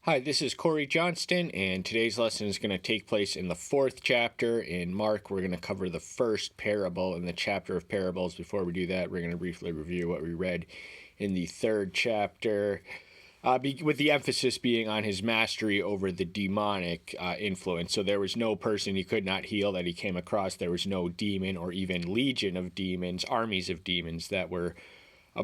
Hi, this is Corey Johnston, and today's lesson is going to take place in the fourth chapter in Mark. We're going to cover the first parable in the chapter of parables. Before we do that, we're going to briefly review what we read in the third chapter, with the emphasis being on his mastery over the demonic influence. So there was no person he could not heal that he came across. There was no demon or even legion of demons, armies of demons that were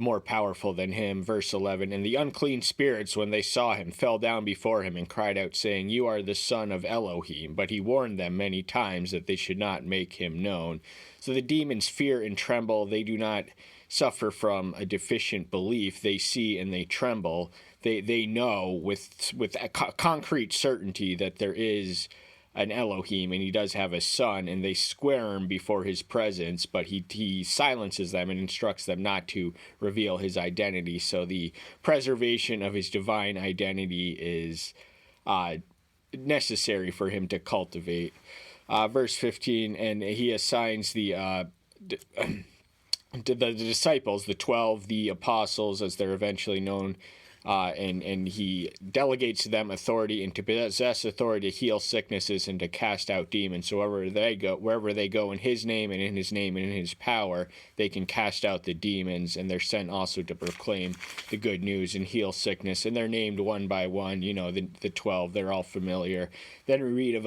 more powerful than him. Verse 11, and the unclean spirits, when they saw him, fell down before him and cried out, saying, You are the son of Elohim. But he warned them many times that they should not make him known. So the demons fear and tremble. They do not suffer from a deficient belief. They see and they tremble. They know with a concrete certainty that there is an Elohim, and he does have a son, and they squirm before his presence, but he silences them and instructs them not to reveal his identity. So the preservation of his divine identity is necessary for him to cultivate. Verse 15, and he assigns the disciples, the 12, the apostles, as they're eventually known, and he delegates to them authority and to possess authority to heal sicknesses and to cast out demons. So wherever they go in his name and in his name and in his power, they can cast out the demons, and they're sent also to proclaim the good news and heal sickness. And they're named one by one, the 12, they're all familiar. Then we read of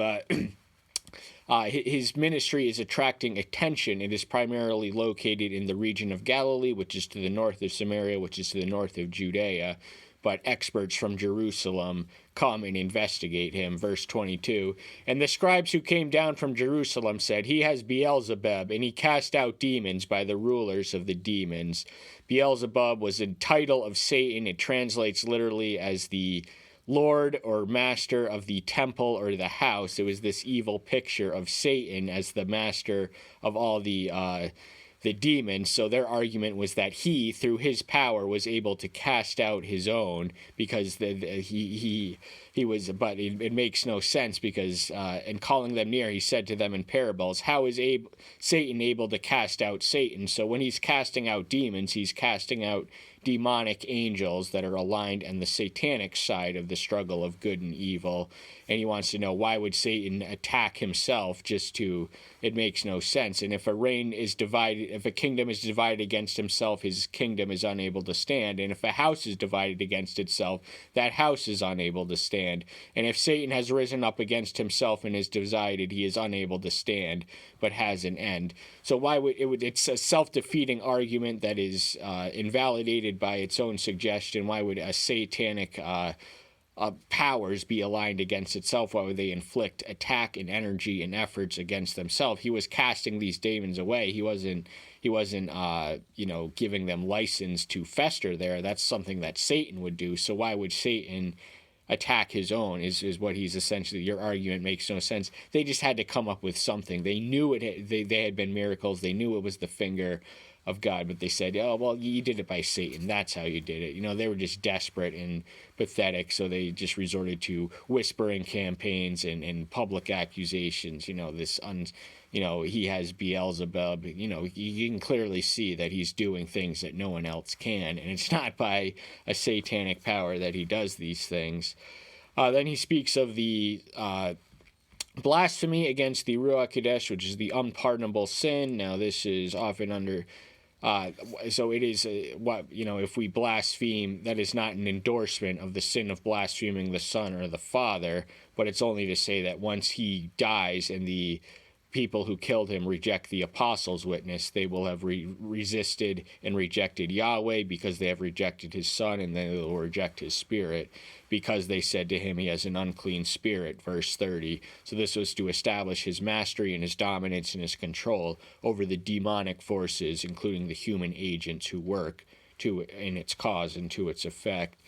his ministry is attracting attention. It is primarily located in the region of Galilee, which is to the north of Samaria, which is to the north of Judea. But experts from Jerusalem come and investigate him. Verse 22, and the scribes who came down from Jerusalem said, He has Beelzebub, and he cast out demons by the rulers of the demons. Beelzebub was a title of Satan. It translates literally as the Lord or master of the temple or the house. It was this evil picture of Satan as the master of all the demons. So their argument was that he, through his power, was able to cast out his own, because he was. But it makes no sense, because in calling them near, he said to them in parables, How is Satan able to cast out Satan? So when he's casting out demons, he's casting out demonic angels that are aligned on the satanic side of the struggle of good and evil. And he wants to know, why would Satan attack himself? It makes no sense. And if a kingdom is divided against himself, his kingdom is unable to stand. And if a house is divided against itself, that house is unable to stand. And if Satan has risen up against himself and is divided, he is unable to stand, but has an end. So it's a self-defeating argument that is invalidated by its own suggestion. Why would a satanic powers be aligned against itself? Why would they inflict attack and energy and efforts against themselves? He was casting these demons away. He wasn't giving them license to fester there. That's something that Satan would do. So why would Satan attack his own is what he's essentially. Your argument makes no sense. They just had to come up with something. They knew they had been miracles. They knew it was the finger of God, but they said, oh, well, you did it by Satan. That's how you did it. They were just desperate and pathetic, so they just resorted to whispering campaigns and public accusations. He has Beelzebub. You can clearly see that he's doing things that no one else can, and it's not by a satanic power that he does these things. Then he speaks of the blasphemy against the Ruach Kodesh, which is the unpardonable sin. Now, this is often under... so it is if we blaspheme, that is not an endorsement of the sin of blaspheming the Son or the Father, but it's only to say that once he dies and the people who killed him reject the apostles' witness, they will have resisted and rejected Yahweh, because they have rejected his Son, and they will reject his Spirit, because they said to him, he has an unclean spirit, verse 30. So this was to establish his mastery and his dominance and his control over the demonic forces, including the human agents who work in its cause and to its effect.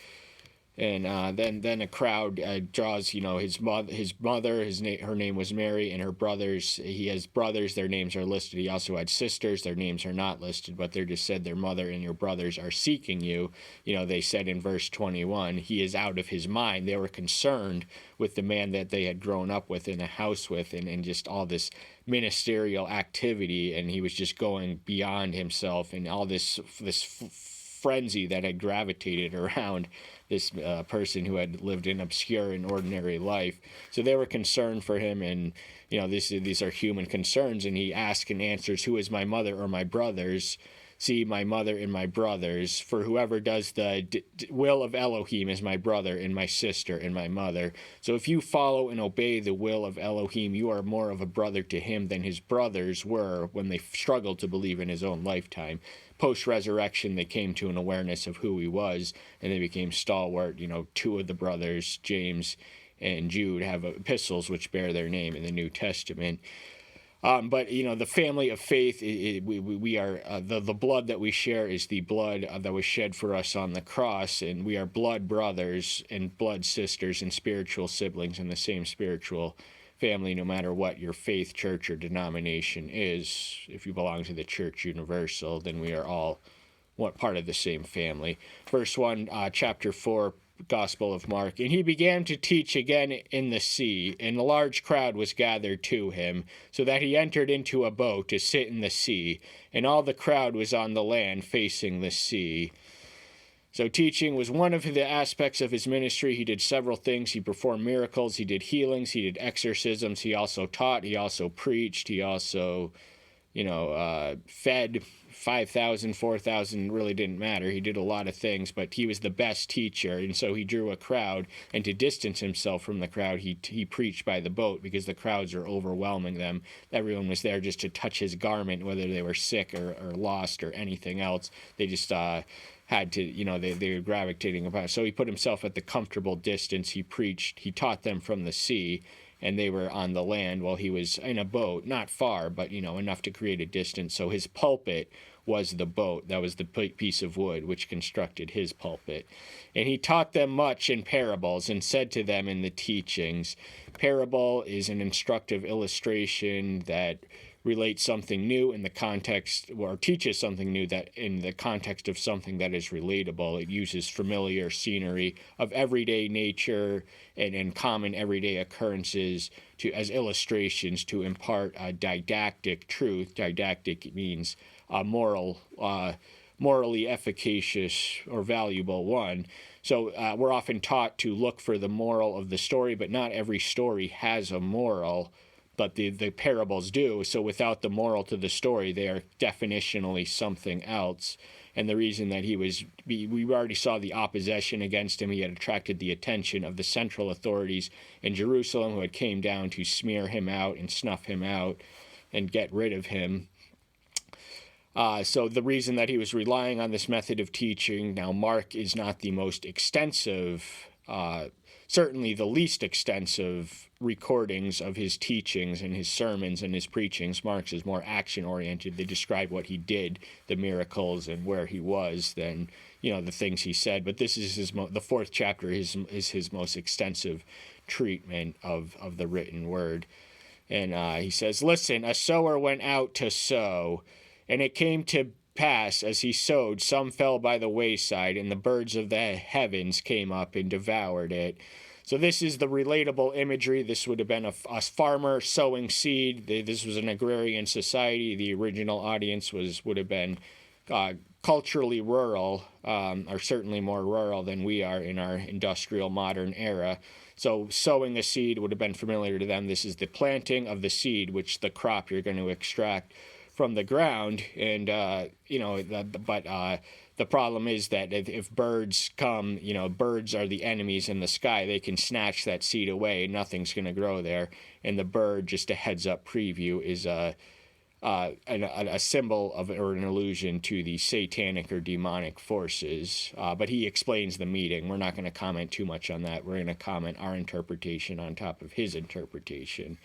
And then a crowd draws, his mother, her name was Mary, and her brothers. He has brothers, their names are listed. He also had sisters, their names are not listed, but they're just said, their mother and your brothers are seeking you. They said in verse 21, he is out of his mind. They were concerned with the man that they had grown up with, in a house with, and just all this ministerial activity, and he was just going beyond himself, and all this frenzy that had gravitated around this person who had lived an obscure and ordinary life. So they were concerned for him, and these are human concerns. And he asks and answers, "Who is my mother or my brothers? See, my mother and my brothers. For whoever does the will of Elohim is my brother and my sister and my mother." So if you follow and obey the will of Elohim, you are more of a brother to him than his brothers were when they struggled to believe in his own lifetime. Post-resurrection, they came to an awareness of who he was, and they became stalwart. Two of the brothers, James and Jude, have epistles which bear their name in the New Testament. But the family of faith, we are the blood that we share is the blood that was shed for us on the cross, and we are blood brothers and blood sisters and spiritual siblings in the same spiritual family, no matter what your faith, church, or denomination is. If you belong to the Church Universal, then we are all part of the same family. Verse 1, chapter 4, Gospel of Mark. "And he began to teach again in the sea, and a large crowd was gathered to him, so that he entered into a boat to sit in the sea, and all the crowd was on the land facing the sea." So teaching was one of the aspects of his ministry. He did several things. He performed miracles. He did healings. He did exorcisms. He also taught. He also preached. He also, fed 5,000, 4,000, really didn't matter. He did a lot of things, but he was the best teacher, and so he drew a crowd. And to distance himself from the crowd, he preached by the boat because the crowds are overwhelming them. Everyone was there just to touch his garment, whether they were sick or lost or anything else. They just had to, they were gravitating about. So he put himself at the comfortable distance. He preached. He taught them from the sea, and they were on the land while he was in a boat, not far, but, enough to create a distance. So his pulpit was the boat. That was the piece of wood which constructed his pulpit. "And he taught them much in parables, and said to them in the teachings." Parable is an instructive illustration that relates something new in the context, or teaches something new that in the context of something that is relatable. It uses familiar scenery of everyday nature and common everyday occurrences as illustrations to impart a didactic truth. Didactic means morally efficacious or valuable one. So we're often taught to look for the moral of the story, but not every story has a moral. But the parables do. So without the moral to the story, they are definitionally something else. And the reason that we already saw the opposition against him. He had attracted the attention of the central authorities in Jerusalem, who had came down to smear him out and snuff him out and get rid of him. So the reason that he was relying on this method of teaching, now Mark is not the most extensive, certainly the least extensive recordings of his teachings and his sermons and his preachings. Mark's is more action-oriented. They describe what he did, the miracles, and where he was, than the things he said. But this is the fourth chapter is his most extensive treatment of the written word. And he says, "Listen, a sower went out to sow, and it came to pass, as he sowed, some fell by the wayside, and the birds of the heavens came up and devoured it." So this is the relatable imagery. This would have been a farmer sowing seed. This was an agrarian society. The original audience would have been culturally rural, or certainly more rural than we are in our industrial modern era. So sowing a seed would have been familiar to them. This is the planting of the seed, which the crop you're going to extract from the ground. And, the problem is that if birds come, birds are the enemies in the sky. They can snatch that seed away. Nothing's going to grow there. And the bird, just a heads-up preview, is a symbol of, or an allusion to the satanic or demonic forces. But he explains the meaning. We're not going to comment too much on that. We're going to comment our interpretation on top of his interpretation.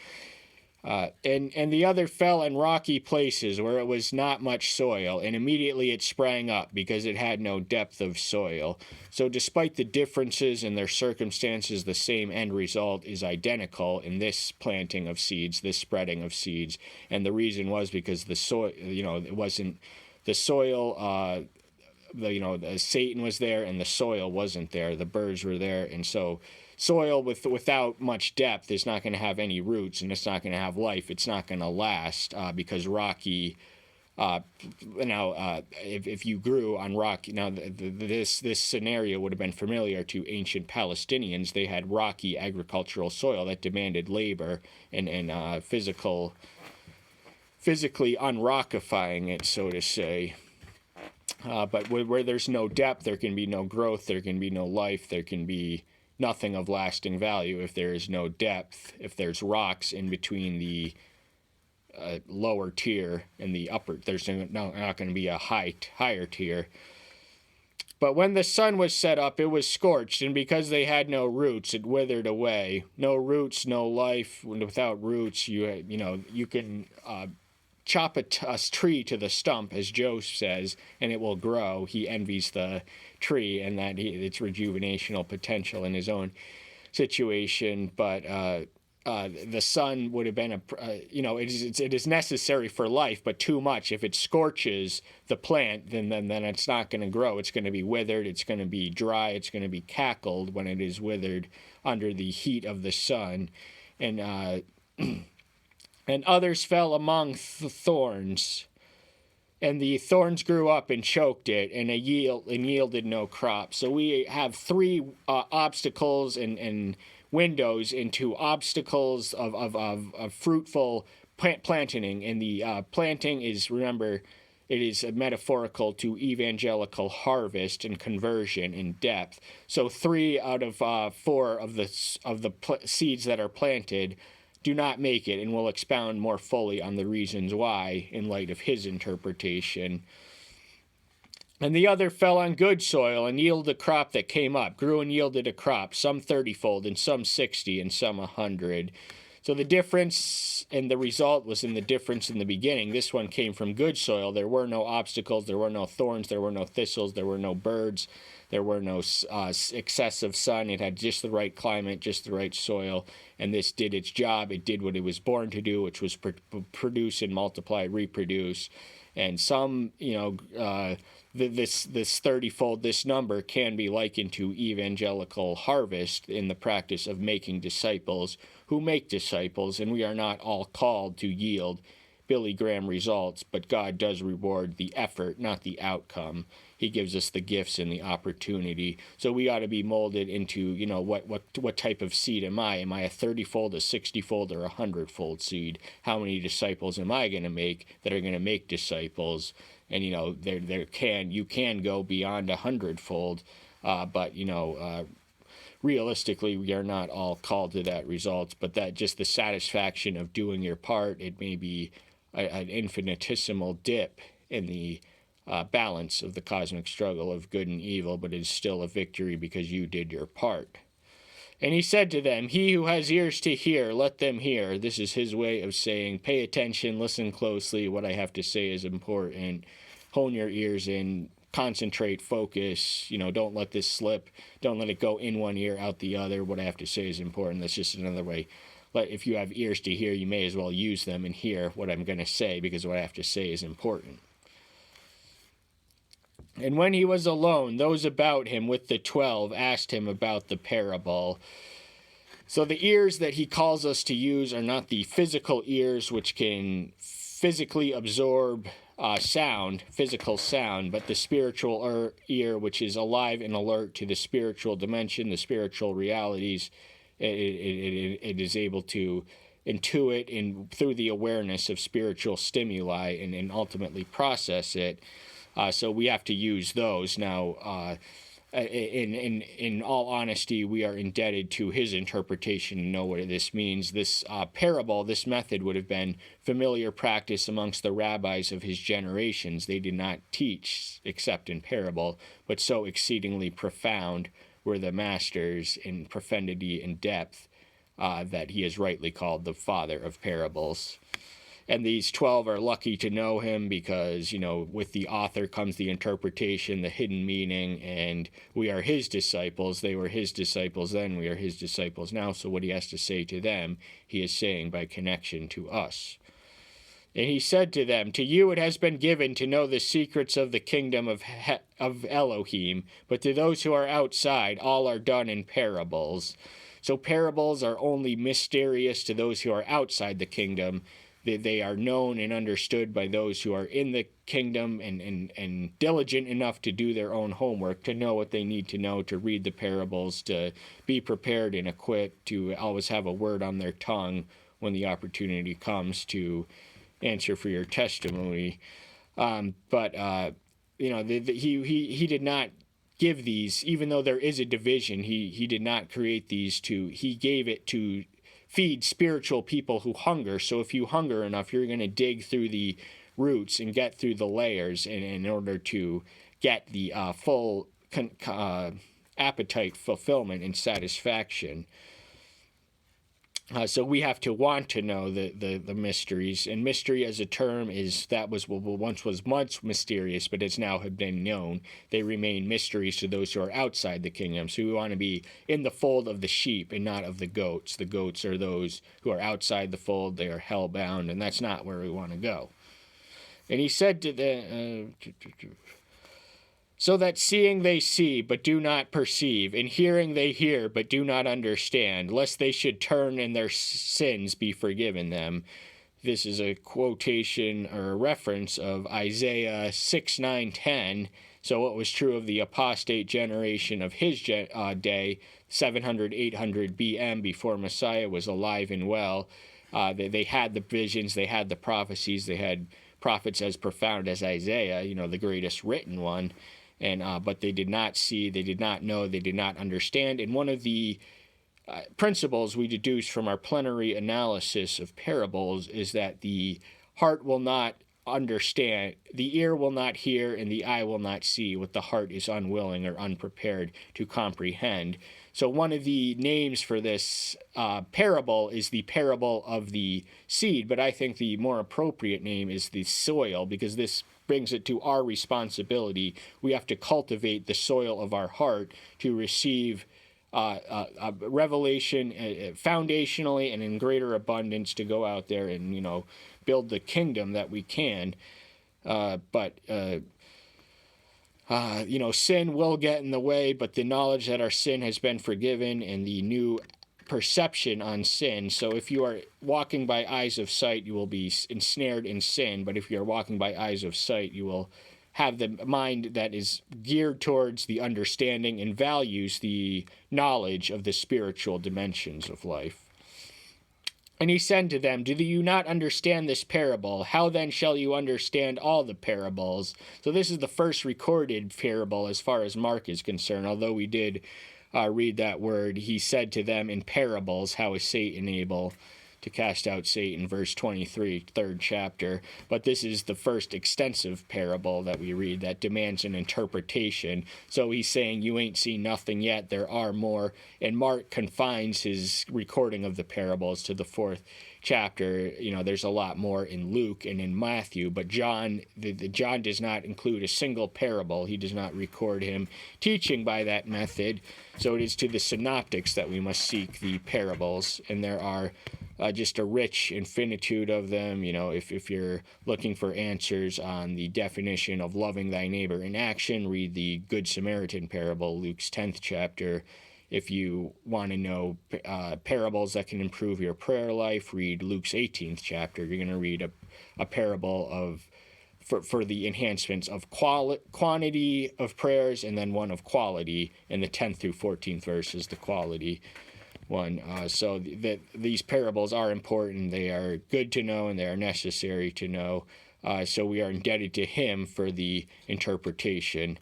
And the other fell in rocky places where it was not much soil, and immediately it sprang up because it had no depth of soil. So despite the differences in their circumstances, the same end result is identical in this planting of seeds, this spreading of seeds. And the reason was because the soil, it wasn't the soil, Satan was there and the soil wasn't there. The birds were there, and so soil without much depth is not going to have any roots, and it's not going to have life. It's not going to last because rocky If you grew on rock, now this scenario would have been familiar to ancient Palestinians. They had rocky agricultural soil that demanded labor and physically unrockifying it, so to say. But where there's no depth, there can be no growth, there can be no life, there can be nothing of lasting value. If there is no depth, if there's rocks in between the lower tier and the upper, there's not going to be a higher tier. But when the sun was set up, it was scorched, and because they had no roots, it withered away. No roots, no life. Without roots, you can chop a tree to the stump, as Joe says, and it will grow. He envies the tree and that its rejuvenational potential in his own situation. But the sun would have been it is necessary for life, but too much. If it scorches the plant, then it's not going to grow. It's going to be withered. It's going to be dry. It's going to be cackled when it is withered under the heat of the sun, and others fell among thorns, and the thorns grew up and choked it, and yielded no crop. So we have three obstacles and windows into obstacles of fruitful planting. And the planting is, remember, it is metaphorical to evangelical harvest and conversion in depth. So 3 out of 4 of the seeds that are planted do not make it, and we'll expound more fully on the reasons why in light of his interpretation. And the other fell on good soil and yielded a crop that came up, grew and yielded a crop, some 30-fold and some 60 and some 100. So the difference and the result was in the difference in the beginning. This one came from good soil. There were no obstacles, there were no thorns, there were no thistles, there were no birds, there were no excessive sun. It had just the right climate, just the right soil, and this did its job. It did what it was born to do, which was produce and multiply, reproduce. And some, this 30-fold, this number can be likened to evangelical harvest in the practice of making disciples who make disciples, and we are not all called to yield Billy Graham results, but God does reward the effort, not the outcome. He gives us the gifts and the opportunity. So we ought to be molded into, what type of seed am I? Am I a 30-fold, a 60-fold, or a 100-fold seed? How many disciples am I going to make that are going to make disciples? And, you can go beyond 100-fold, but, realistically, we are not all called to that result, but that just the satisfaction of doing your part, it may be an infinitesimal dip in the balance of the cosmic struggle of good and evil, but it is still a victory because you did your part. And he said to them, "He who has ears to hear, let them hear." This is his way of saying, pay attention, listen closely. What I have to say is important. Hone your ears in, concentrate, focus. Don't let this slip. Don't let it go in one ear, out the other. What I have to say is important. That's just another way. If you have ears to hear, you may as well use them and hear what I'm going to say, because what I have to say is important. And when he was alone, those about him with the 12 asked him about the parable. So the ears that he calls us to use are not the physical ears which can physically absorb physical sound, but the spiritual ear which is alive and alert to the spiritual dimension, the spiritual realities. It is able to intuit through the awareness of spiritual stimuli and ultimately process it. So we have to use those. Now, in all honesty, we are indebted to his interpretation to know what this means. This parable, this method would have been familiar practice amongst the rabbis of his generations. They did not teach except in parable, but so exceedingly profound were the masters in profundity and depth that he is rightly called the father of parables. And these 12 are lucky to know him because, with the author comes the interpretation, the hidden meaning, and we are his disciples. They were his disciples then, we are his disciples now. So what he has to say to them, he is saying by connection to us. And he said to them, "To you it has been given to know the secrets of the kingdom of Elohim, but to those who are outside, all are done in parables." So parables are only mysterious to those who are outside the kingdom. they are known and understood by those who are in the kingdom and diligent enough to do their own homework, to know what they need to know, to read the parables, to be prepared and equipped, to always have a word on their tongue when the opportunity comes to answer for your testimony. He did not give these, even though there is a division, he did not create these he gave it to feed spiritual people who hunger. So if you hunger enough, you're going to dig through the roots and get through the layers in order to get the full appetite fulfillment and satisfaction. So we have to want to know the mysteries. And mystery as a term once was much mysterious, but it's now have been known. They remain mysteries to those who are outside the kingdom. So we want to be in the fold of the sheep and not of the goats. The goats are those who are outside the fold. They are hell-bound, and that's not where we want to go. And he said to the... so that seeing they see, but do not perceive, and hearing they hear, but do not understand, lest they should turn and their sins be forgiven them. This is a quotation or a reference of Isaiah 6, 9, 10. So what was true of the apostate generation of his day, 700, 800 BM, before Messiah was alive and well. They had the visions, they had the prophecies, they had prophets as profound as Isaiah, the greatest written one. But they did not see, they did not know, they did not understand. And one of the principles we deduce from our plenary analysis of parables is that the heart will not understand, the ear will not hear, and the eye will not see what the heart is unwilling or unprepared to comprehend. So one of the names for this parable is the parable of the seed, but I think the more appropriate name is the soil, because this brings it to our responsibility. We have to cultivate the soil of our heart to receive a revelation foundationally and in greater abundance to go out there and, build the kingdom that we can. Sin will get in the way, but the knowledge that our sin has been forgiven and the new perception on sin. So if you are walking by eyes of sight, you will be ensnared in sin. But if you are walking by eyes of sight, you will have the mind that is geared towards the understanding and values the knowledge of the spiritual dimensions of life. And he said to them, do you not understand this parable? How then shall you understand all the parables? So this is the first recorded parable as far as Mark is concerned, although we did read that word. He said to them in parables, how is Satan able to cast out Satan, verse 23, third chapter. But this is the first extensive parable that we read that demands an interpretation. So he's saying, you ain't seen nothing yet, there are more. And Mark confines his recording of the parables to the fourth chapter. There's a lot more in Luke and in Matthew, but John does not include a single parable. He does not record him teaching by that method. So it is to the synoptics that we must seek the parables, and there are just a rich infinitude of them. If you're looking for answers on the definition of loving thy neighbor in action, read the Good Samaritan parable, Luke's 10th chapter. If you want to know parables that can improve your prayer life, read Luke's 18th chapter. You're going to read a parable for the enhancements of quantity of prayers, and then one of quality, and the 10th through 14th verse is the quality one. So these parables are important. They are good to know, and they are necessary to know. So we are indebted to him for the interpretation.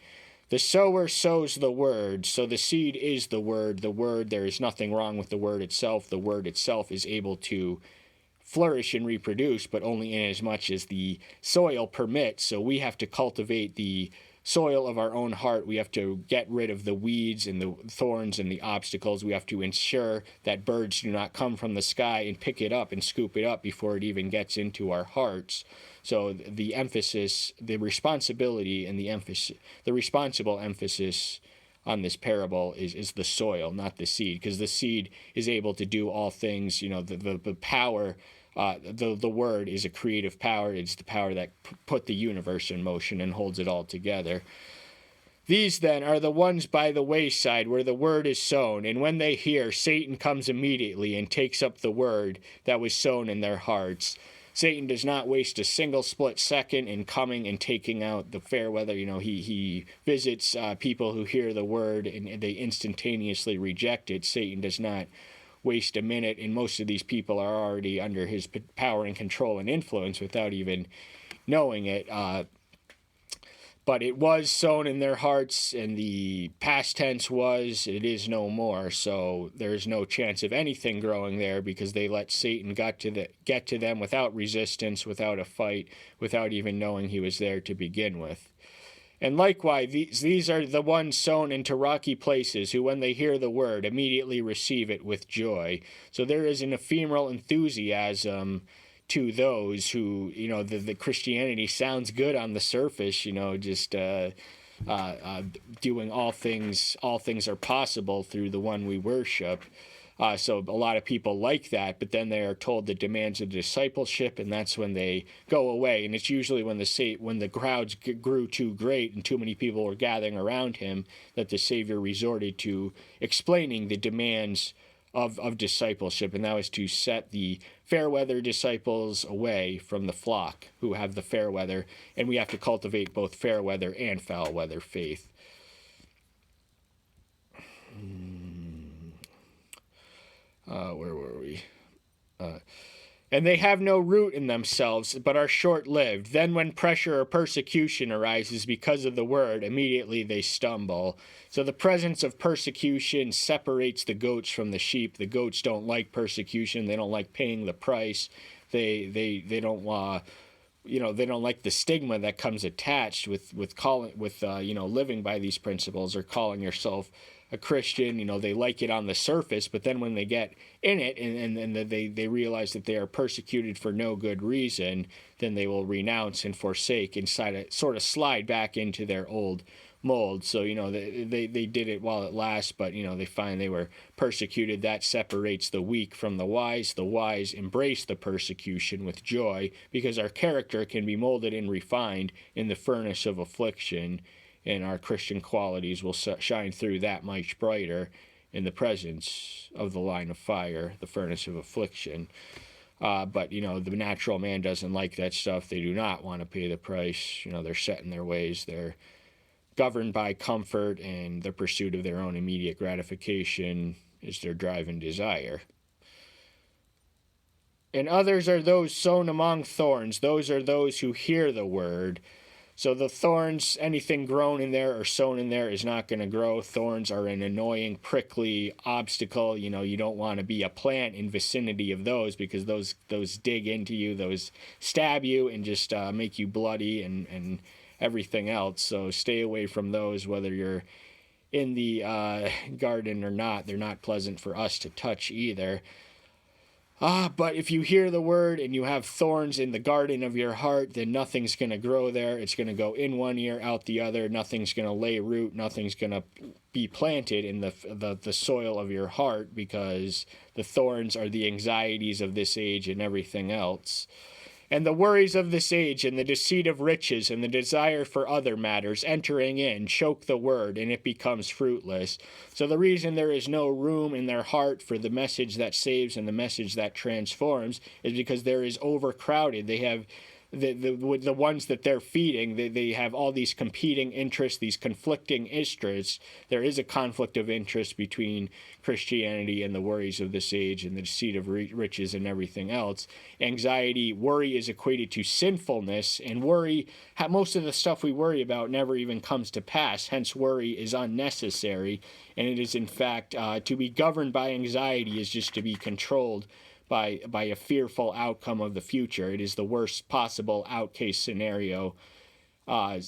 The sower sows the word, so the seed is the word. The word, there is nothing wrong with the word itself. The word itself is able to flourish and reproduce, but only in as much as the soil permits. So we have to cultivate the soil of our own heart. We have to get rid of the weeds and the thorns and the obstacles. We have to ensure that birds do not come from the sky and pick it up and scoop it up before it even gets into our hearts. So the emphasis, the responsibility, and the responsible emphasis on this parable is the soil, not the seed, because the seed is able to do all things. The power, the word is a creative power. It's the power that put the universe in motion and holds it all together. These then are the ones by the wayside where the word is sown, and when they hear, Satan comes immediately and takes up the word that was sown in their hearts. Satan does not waste a single split second in coming and taking out the fair weather. He visits people who hear the word and they instantaneously reject it. Satan does not waste a minute, and most of these people are already under his power and control and influence without even knowing it. But it was sown in their hearts, and the past tense was, it is no more. So there's no chance of anything growing there because they let Satan get to them without resistance, without a fight, without even knowing he was there to begin with. And likewise, these are the ones sown into rocky places who, when they hear the word, immediately receive it with joy. So there is an ephemeral enthusiasm to those who, the Christianity sounds good on the surface, just doing all things are possible through the one we worship. So a lot of people like that, but then they are told the demands of discipleship, and that's when they go away. And it's usually when the crowds grew too great and too many people were gathering around him that the Savior resorted to explaining the demands of discipleship, and that was to set the fair weather disciples away from the flock who have the fair weather, and we have to cultivate both fair weather and foul weather faith. Where were we? And they have no root in themselves, but are short-lived. Then when pressure or persecution arises because of the word, immediately they stumble. So the presence of persecution separates the goats from the sheep. The goats don't like persecution. They don't like paying the price. They don't they don't like the stigma that comes attached with living by these principles or calling yourself a Christian. They like it on the surface, but then when they get in it and they realize that they are persecuted for no good reason, then they will renounce and forsake and sort of slide back into their old mold. So, they did it while it lasts, but, they find they were persecuted. That separates the weak from the wise. The wise embrace the persecution with joy because our character can be molded and refined in the furnace of affliction, and our Christian qualities will shine through that much brighter in the presence of the line of fire, the furnace of affliction. But, the natural man doesn't like that stuff. They do not want to pay the price. They're set in their ways. They're governed by comfort, and the pursuit of their own immediate gratification is their drive and desire. And others are those sown among thorns. Those are those who hear the word. So the thorns, anything grown in there or sown in there is not going to grow. Thorns are an annoying, prickly obstacle. You don't want to be a plant in vicinity of those because those dig into you, those stab you and just make you bloody and everything else. So stay away from those, whether you're in the garden or not. They're not pleasant for us to touch either. But if you hear the word and you have thorns in the garden of your heart, then nothing's going to grow there. It's going to go in one ear, out the other. Nothing's going to lay root. Nothing's going to be planted in the soil of your heart because the thorns are the anxieties of this age and everything else. And the worries of this age and the deceit of riches and the desire for other matters entering in choke the word, and it becomes fruitless. So the reason there is no room in their heart for the message that saves and the message that transforms is because there is overcrowded. They have the ones that they're feeding, they have all these competing interests, these conflicting interests. There is a conflict of interest between Christianity and the worries of this age and the deceit of riches and everything else. Worry is equated to sinfulness, and most of the stuff we worry about never even comes to pass. Hence, worry is unnecessary, and it is in fact to be governed by anxiety is just to be controlled by a fearful outcome of the future. It is the worst possible outcase scenario that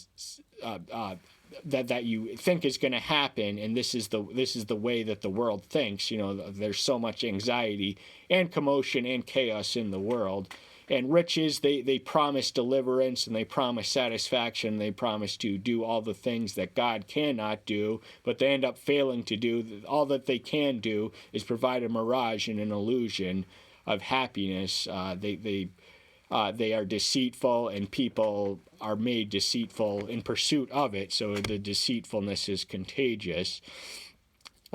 you think is going to happen, and this is the way that the world thinks. There's so much anxiety and commotion and chaos in the world. And riches, they promise deliverance and they promise satisfaction. They promise to do all the things that God cannot do, but they end up failing to do. All that they can do is provide a mirage and an illusion of happiness. They are deceitful, and people are made deceitful in pursuit of it. So the deceitfulness is contagious.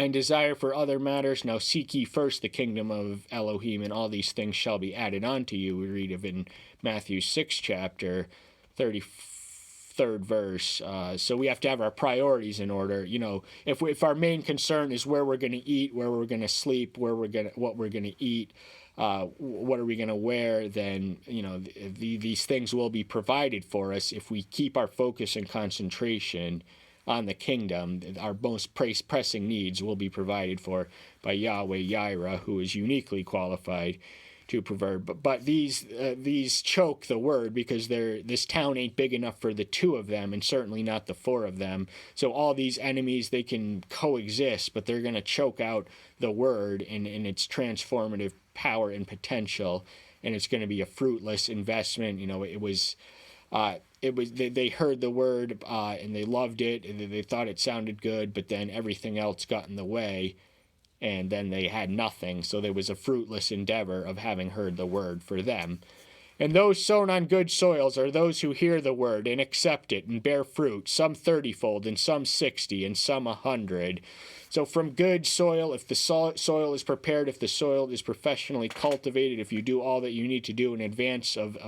and desire for other matters. Now seek ye first the kingdom of Elohim, and all these things shall be added unto you. We read of in Matthew 6 chapter 33rd verse. So we have to have our priorities in order. If our main concern is where we're going to eat, where we're going to sleep, what we're going to eat, what are we going to wear, then these things will be provided for us if we keep our focus and concentration on the kingdom. Our most pressing needs will be provided for by Yahweh Yireh, who is uniquely qualified to provide. But these choke the word, because this town ain't big enough for the two of them, and certainly not the four of them. So all these enemies, they can coexist, but they're going to choke out the word and its transformative power and potential, and it's going to be a fruitless investment. They heard the word and they loved it, and they thought it sounded good, but then everything else got in the way, and then they had nothing. So there was a fruitless endeavor of having heard the word for them. And those sown on good soils are those who hear the word and accept it and bear fruit, some 30-fold and some 60 and some 100. So from good soil, if the soil is prepared, if the soil is professionally cultivated, if you do all that you need to do in advance of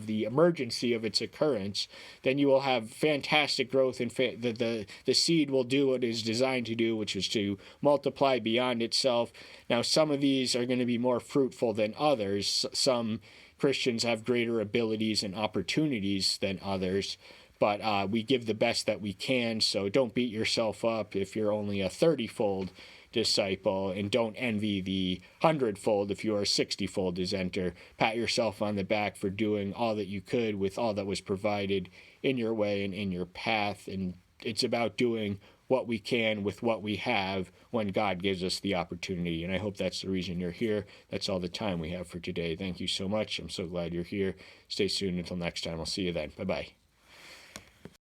the emergency of its occurrence, then you will have fantastic growth, and the seed will do what it is designed to do, which is to multiply beyond itself. Now, some of these are going to be more fruitful than others. Some Christians have greater abilities and opportunities than others, but we give the best that we can. So don't beat yourself up if you're only a 30-fold disciple, and don't envy the 100-fold if you are a 60-fold dissenter. Pat yourself on the back for doing all that you could with all that was provided in your way and in your path. And it's about doing what we can with what we have when God gives us the opportunity. And I hope that's the reason you're here. That's all the time we have for today. Thank you so much. I'm so glad you're here. Stay tuned until next time. I'll see you then. Bye-bye.